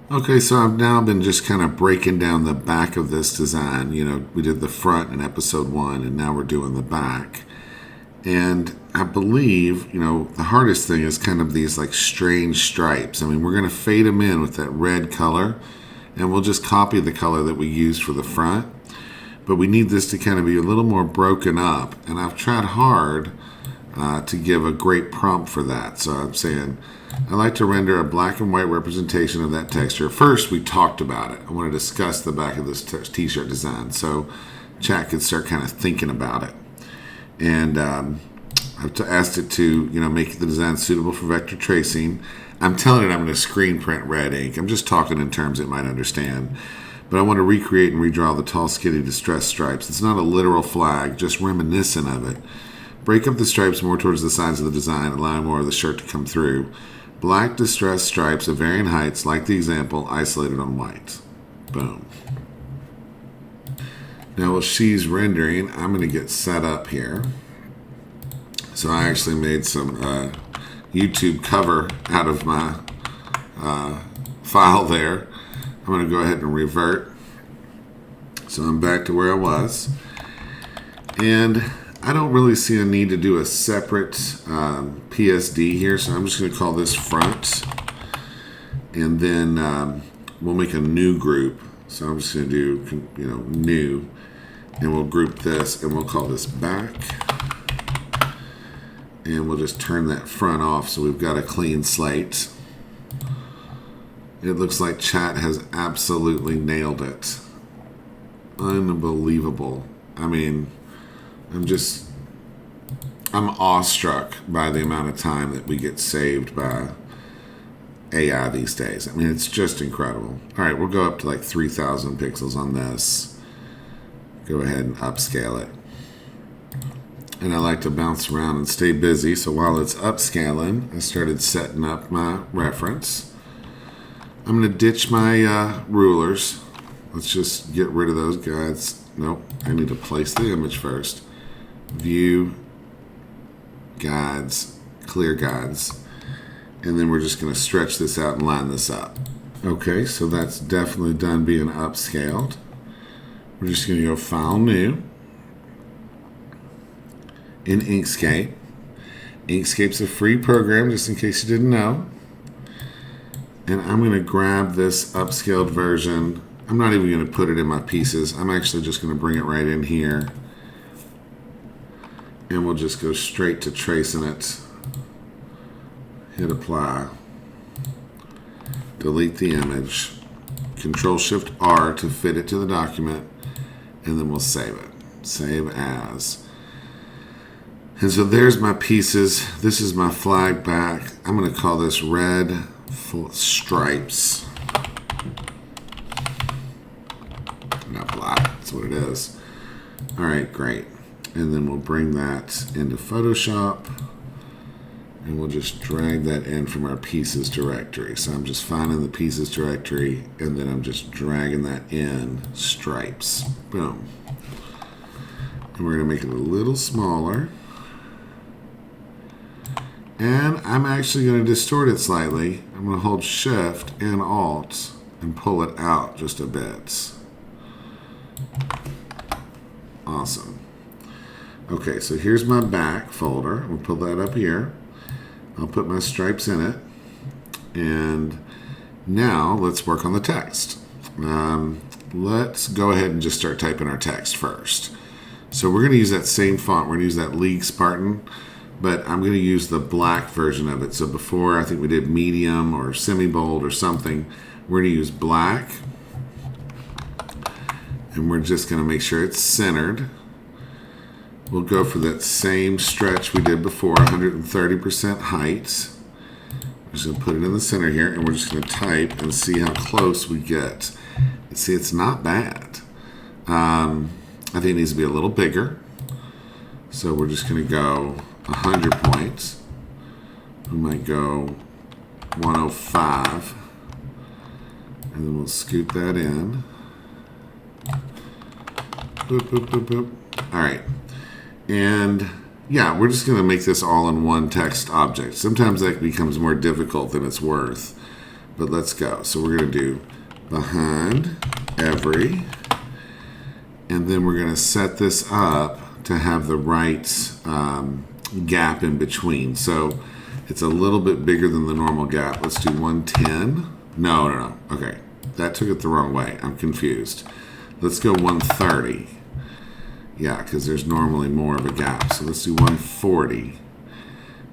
Okay, so I've now been just kind of breaking down the back of this design. You know, we did the front in episode 1, and now we're doing the back. And I believe, you know, the hardest thing is kind of these like strange stripes. I mean, we're going to fade them in with that red color, and we'll just copy the color that we used for the front. But we need this to kind of be a little more broken up, and I've tried hard to give a great prompt for that. So I'm saying, I like to render a black and white representation of that texture. First, we talked about it. I want to discuss the back of this t-shirt design so chat can start kind of thinking about it. And I've asked it to, you know, make the design suitable for vector tracing. I'm telling it I'm going to screen print red ink. I'm just talking in terms it might understand. But I want to recreate and redraw the tall, skinny, distressed stripes. It's not a literal flag, just reminiscent of it. Break up the stripes more towards the sides of the design, allowing more of the shirt to come through. Black distressed stripes of varying heights, like the example, isolated on white. Boom. Now while she's rendering, I'm going to get set up here. So I actually made some YouTube cover out of my file there. I'm going to go ahead and revert. So I'm back to where I was. And I don't really see a need to do a separate PSD here, so I'm just going to call this front. And then we'll make a new group. So I'm just going to do, you know, new. And we'll group this, and we'll call this back. And we'll just turn that front off so we've got a clean slate. It looks like chat has absolutely nailed it. Unbelievable. I mean, I'm awestruck by the amount of time that we get saved by AI these days. I mean, it's just incredible. All right, we'll go up to like 3,000 pixels on this. Go ahead and upscale it. And I like to bounce around and stay busy, so while it's upscaling, I started setting up my reference. I'm going to ditch my rulers. Let's just get rid of those guides. Nope, I need to place the image first. View, guides, clear guides. And then we're just going to stretch this out and line this up. Okay, so that's definitely done being upscaled. We're just going to go File, New. In Inkscape. Inkscape's a free program, just in case you didn't know. And I'm going to grab this upscaled version. I'm not even going to put it in my pieces. I'm actually just going to bring it right in here. And we'll just go straight to tracing it. Hit apply. Delete the image. Control-Shift-R to fit it to the document. And then we'll save it. Save as. And so there's my pieces. This is my flag back. I'm going to call this red stripes. Not black. That's what it is. All right, great. And then we'll bring that into Photoshop. And we'll just drag that in from our pieces directory. So I'm just finding the pieces directory, and then I'm just dragging that in stripes. Boom. And we're going to make it a little smaller. And I'm actually going to distort it slightly. I'm going to hold Shift and Alt and pull it out just a bit. Awesome. Okay, so here's my back folder. I'm going to pull that up here. I'll put my stripes in it. And now let's work on the text. Let's go ahead and just start typing our text first. So we're going to use that same font. We're going to use that League Spartan. But I'm going to use the black version of it. So before, I think we did medium or semi-bold or something. We're going to use black. And we're just going to make sure it's centered. We'll go for that same stretch we did before, 130% height. We're just going to put it in the center here, and we're just going to type and see how close we get. And see, it's not bad. I think it needs to be a little bigger. So we're just going to go 100 points. We might go 105. And then we'll scoot that in. Boop, boop, boop, boop. All right. And yeah, we're just going to make this all in one text object. Sometimes that becomes more difficult than it's worth. but let's go. So we're going to do behind every, and then we're going to set this up to have the right gap in between. So it's a little bit bigger than the normal gap. Let's do 110. No. Okay, that took it the wrong way. I'm confused. Let's go 130. Yeah, because there's normally more of a gap. So let's do 140.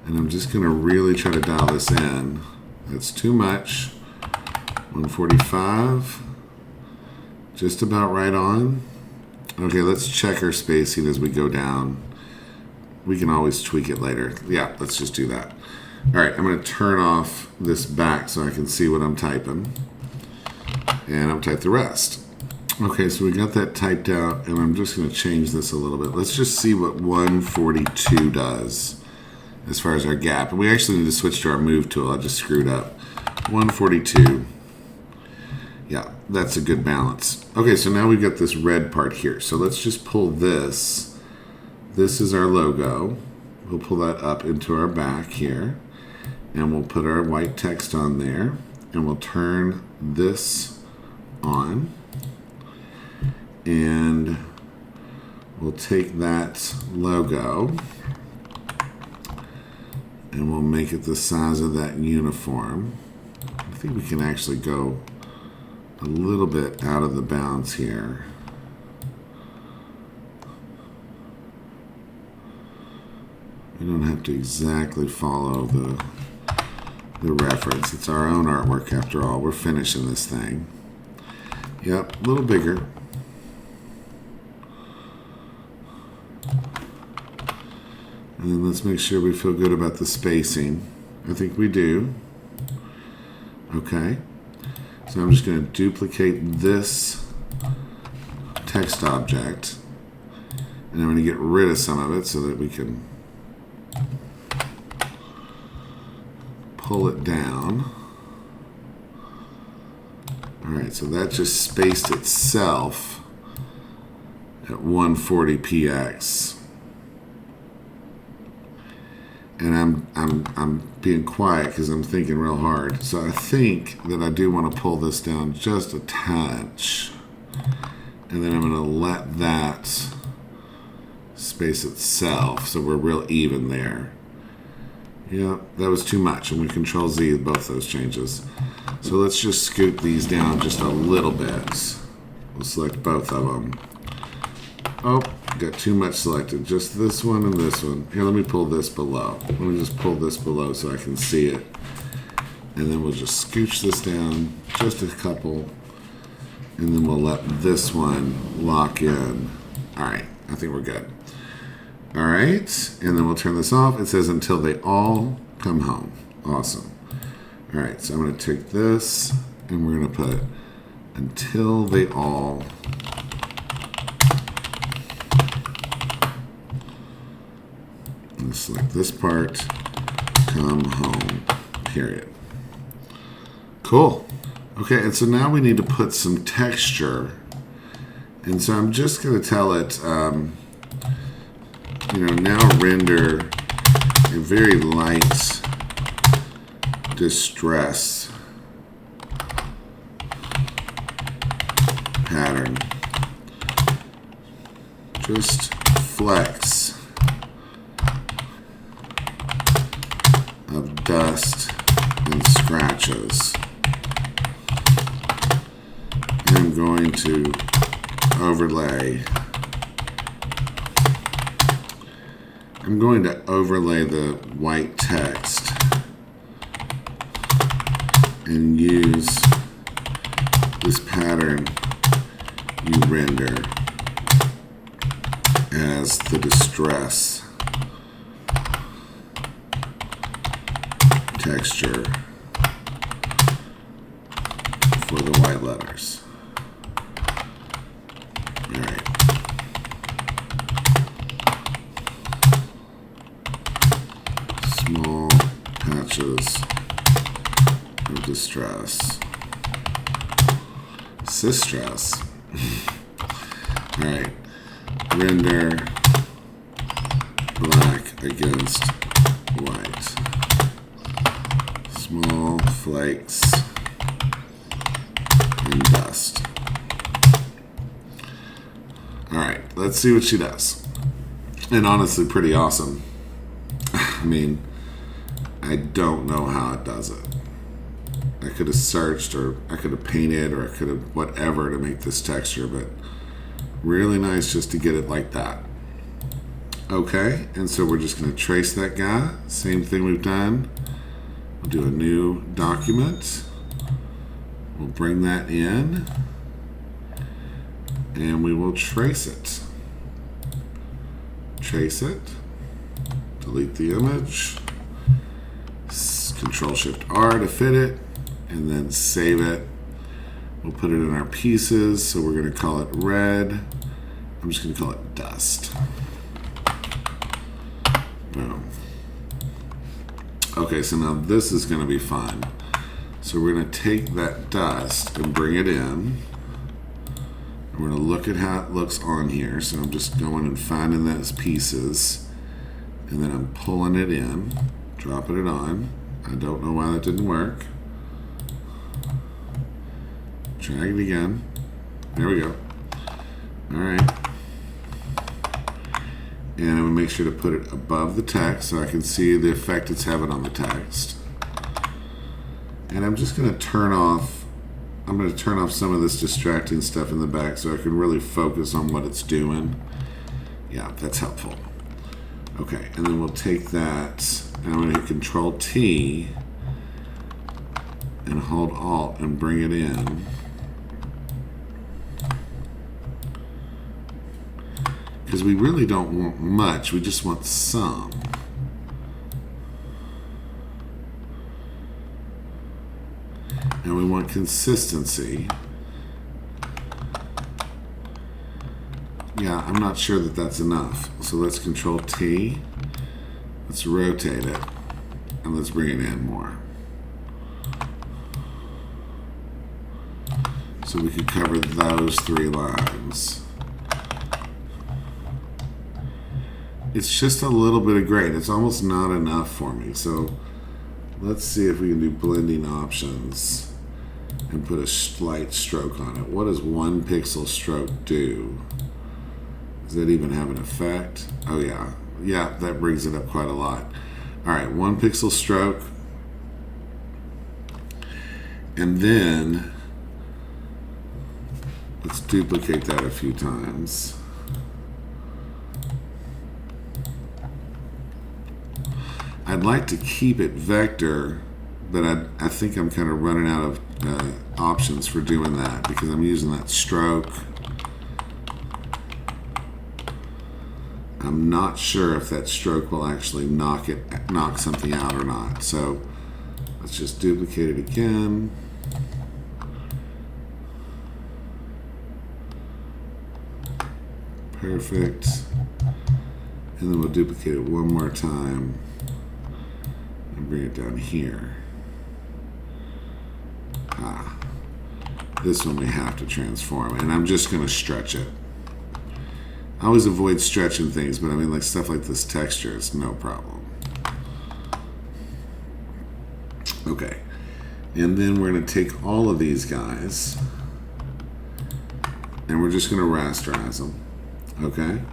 And I'm just going to really try to dial this in. That's too much. 145. Just about right on. Okay, let's check our spacing as we go down. We can always tweak it later. Yeah, let's just do that. All right, I'm going to turn off this back so I can see what I'm typing. And I'll type the rest. Okay, so we got that typed out, and I'm just going to change this a little bit. Let's just see what 142 does as far as our gap. And we actually need to switch to our move tool. I just screwed up. 142. Yeah, that's a good balance. Okay, so now we've got this red part here. So let's just pull this. This is our logo. We'll pull that up into our back here. And we'll put our white text on there. And we'll turn this on. And we'll take that logo and we'll make it the size of that uniform. I think we can actually go a little bit out of the bounds here. We don't have to exactly follow the reference. It's our own artwork after all. We're finishing this thing. Yep, a little bigger. And then let's make sure we feel good about the spacing. I think we do. Okay. So I'm just going to duplicate this text object. And I'm going to get rid of some of it so that we can pull it down. Alright, so that just spaced itself at 140px. And I'm being quiet because I'm thinking real hard. So I think that I do want to pull this down just a touch. And then I'm going to let that space itself so we're real even there. Yeah, that was too much. And we Control Z both those changes. So let's just scoot these down just a little bit. We'll select both of them. Oh, got too much selected. Just this one and this one. Here, let me pull this below. Let me just pull this below so I can see it. And then we'll just scooch this down just a couple. And then we'll let this one lock in. All right, I think we're good. All right, and then we'll turn this off. It says until they all come home. Awesome. All right, so I'm going to take this and we're going to put until they all select this part, come home, period. Cool. Okay, and so now we need to put some texture. And so I'm just going to tell it, now render a very light distress pattern. Just flecks of dust and scratches. I'm going to overlay. I'm going to overlay the white text and use this pattern you render as the distress texture for the white letters. All right. Small patches of distress. Distress. All right. Render black against white. Small flakes let's see what she does. And honestly, pretty awesome. I mean, I don't know how it does it. I could have searched, or I could have painted, or I could have whatever to make this texture, but really nice just to get it like that. Okay, and so we're just going to trace that guy. Same thing we've done. We'll do a new document. We'll bring that in, and we will trace it. Trace it. Delete the image. Control-Shift-R to fit it, and then save it. We'll put it in our pieces, so we're going to call it red. I'm just going to call it dust. Boom. Okay, so now this is going to be fun. So we're going to take that dust and bring it in. We're going to look at how it looks on here. So I'm just going and finding those pieces, and then I'm pulling it in, dropping it on. I don't know why that didn't work. Drag it again. There we go. All right. And I'm going to make sure to put it above the text so I can see the effect it's having on the text. And I'm just going to turn off some of this distracting stuff in the back so I can really focus on what it's doing. Yeah, that's helpful. Okay, and then we'll take that, and I'm going to hit Control T and hold Alt and bring it in. Because we really don't want much, we just want some. And we want consistency. Yeah, I'm not sure that that's enough. So let's Control T. Let's rotate it. And let's bring it in more. So we could cover those 3 lines. It's just a little bit of gray. It's almost not enough for me. So let's see if we can do blending options and put a slight stroke on it. What does 1 pixel stroke do? Does that even have an effect? Oh yeah. Yeah, that brings it up quite a lot. All right, 1 pixel stroke. And then let's duplicate that a few times. I'd like to keep it vector, but I think I'm kind of running out of options for doing that because I'm using that stroke. I'm not sure if that stroke will actually knock something out or not. So let's just duplicate it again. Perfect. And then we'll duplicate it one more time and bring it down here. This one we have to transform, and I'm just going to stretch it. I always avoid stretching things, but I mean, like stuff like this texture, it's no problem. Okay, and then we're going to take all of these guys, and we're just going to rasterize them. Okay,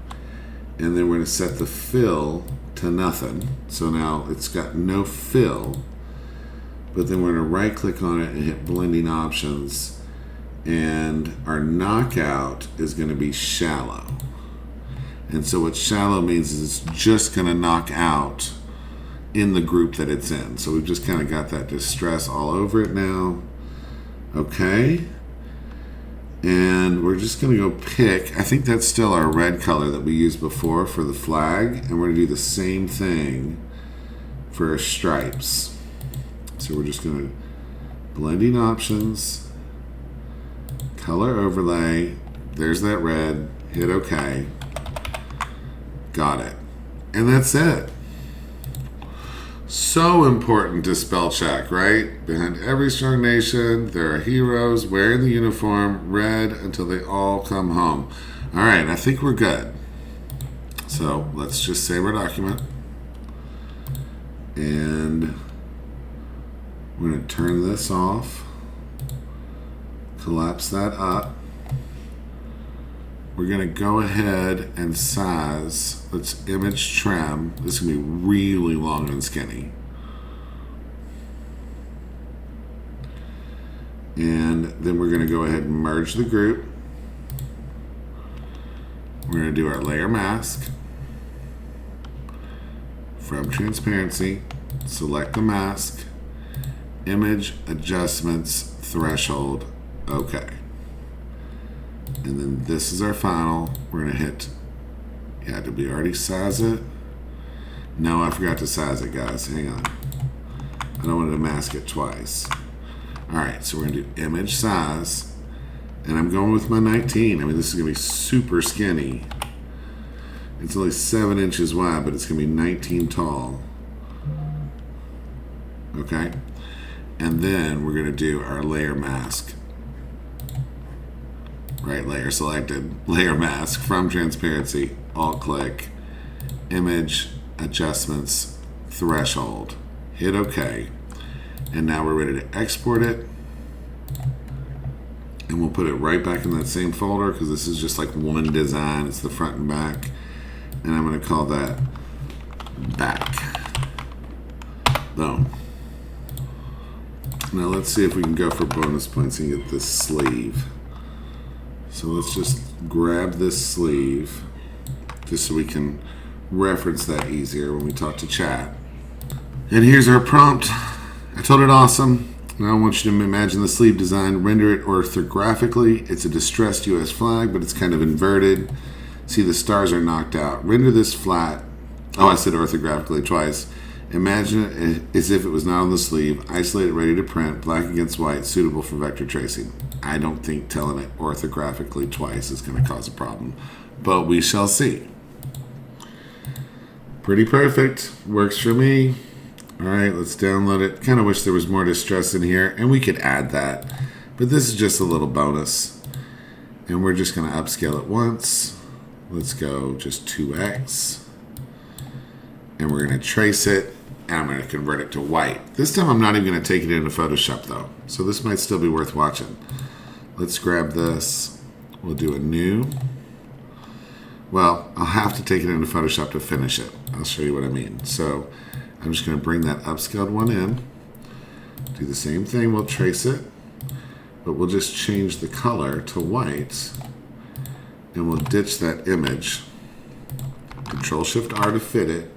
and then we're going to set the fill to nothing. So now it's got no fill, but then we're going to right click on it and hit blending options, and our knockout is going to be shallow. And so what shallow means is it's just going to knock out in the group that it's in. So we've just kind of got that distress all over it now. Okay. And we're just going to go pick, I think that's still our red color that we used before for the flag. And we're going to do the same thing for our stripes. So we're just going to blending options, color overlay, there's that red, hit OK. Got it. And that's it. So important to spell check, right? Behind every strong nation, there are heroes wearing the uniform, red until they all come home. All right, I think we're good. So let's just save our document. And we're going to turn this off, collapse that up, we're going to go ahead and size. Let's image trim. This is going to be really long and skinny. And then we're going to go ahead and merge the group. We're going to do our layer mask. From transparency, select the mask, image, adjustments, threshold, OK. And then this is our final. We're going to hit, yeah, did we already size it? No, I forgot to size it, guys. Hang on. I don't want to mask it twice. All right, so we're going to do image size. And I'm going with my 19. I mean, this is going to be super skinny. It's only 7 inches wide, but it's going to be 19 tall. Okay? And then we're going to do our layer mask. Right, layer selected. Layer mask from transparency. Alt-click. Image, adjustments, threshold. Hit OK. And now we're ready to export it. And we'll put it right back in that same folder because this is just like one design. It's the front and back. And I'm going to call that back. Boom. Now let's see if we can go for bonus points and get this sleeve. So let's just grab this sleeve just so we can reference that easier when we talk to chat. And here's our prompt. I told it awesome. Now I want you to imagine the sleeve design, render it orthographically. It's a distressed US flag, but it's kind of inverted. See, the stars are knocked out. Render this flat. Oh, I said orthographically twice. Imagine it as if it was not on the sleeve, isolated, ready to print, black against white, suitable for vector tracing. I don't think telling it orthographically twice is going to cause a problem, but we shall see. Pretty perfect. Works for me. All right, let's download it. Kind of wish there was more distress in here, and we could add that, but this is just a little bonus. And we're just going to upscale it once. Let's go just 2x. And we're going to trace it, and I'm going to convert it to white. This time I'm not even going to take it into Photoshop, though, so this might still be worth watching. Let's grab this. We'll do a new. Well, I'll have to take it into Photoshop to finish it. I'll show you what I mean. So I'm just going to bring that upscaled one in. Do the same thing. We'll trace it, but we'll just change the color to white. And we'll ditch that image. Control-Shift-R to fit it.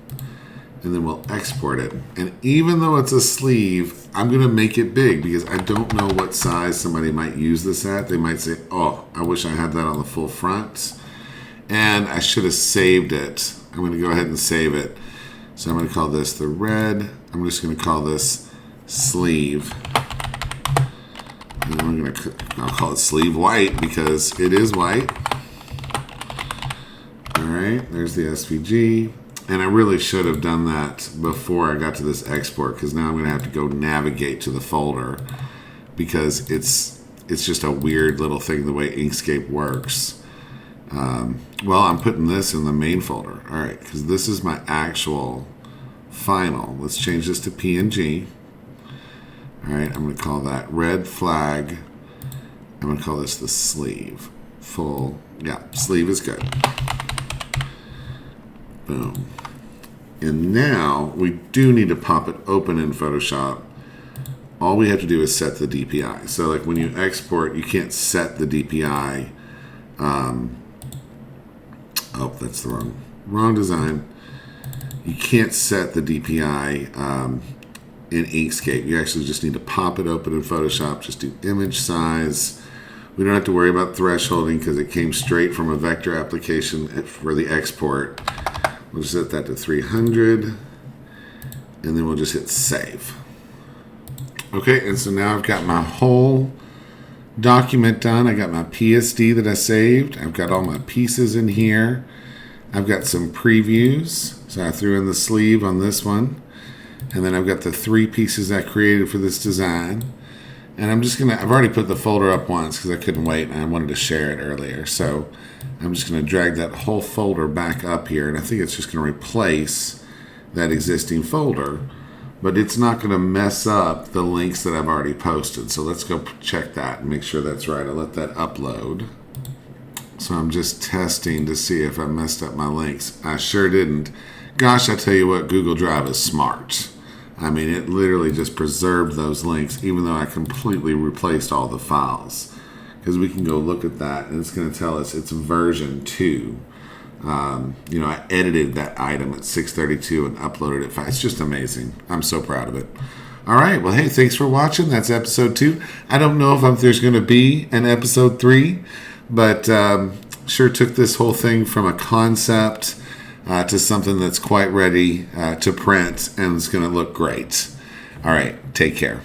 And then we'll export it. And even though it's a sleeve, I'm going to make it big because I don't know what size somebody might use this at. They might say, oh, I wish I had that on the full front. And I should have saved it. I'm going to go ahead and save it. So I'm going to call this the red. I'm just going to call this sleeve. And then I'll call it sleeve white because it is white. Alright, there's the SVG. And I really should have done that before I got to this export because now I'm going to have to go navigate to the folder because it's just a weird little thing the way Inkscape works. Well, I'm putting this in the main folder. Alright, because this is my actual final. Let's change this to PNG. Alright, I'm going to call that red flag. I'm going to call this the sleeve. Full, yeah, sleeve is good. Boom. And now we do need to pop it open in Photoshop. All we have to do is set the DPI. So like when you export, you can't set the DPI. Oh, that's the wrong design. You can't set the DPI in Inkscape. You actually just need to pop it open in Photoshop. Just do image size. We don't have to worry about thresholding because it came straight from a vector application for the export. We'll just set that to 300, and then we'll just hit save. Okay, and so now I've got my whole document done. I got my PSD that I saved. I've got all my pieces in here. I've got some previews. So I threw in the sleeve on this one. And then I've got the 3 pieces I created for this design. And I've already put the folder up once because I couldn't wait and I wanted to share it earlier. So I'm just going to drag that whole folder back up here. And I think it's just going to replace that existing folder. But it's not going to mess up the links that I've already posted. So let's go check that and make sure that's right. I'll let that upload. So I'm just testing to see if I messed up my links. I sure didn't. Gosh, I tell you what, Google Drive is smart. I mean, it literally just preserved those links, even though I completely replaced all the files. Because we can go look at that, and it's going to tell us it's version 2. I edited that item at 6:32 and uploaded it. It's just amazing. I'm so proud of it. All right. Well, hey, thanks for watching. That's episode 2. I don't know if there's going to be an episode 3, but sure took this whole thing from a concept to something that's quite ready to print, and it's going to look great. All right. Take care.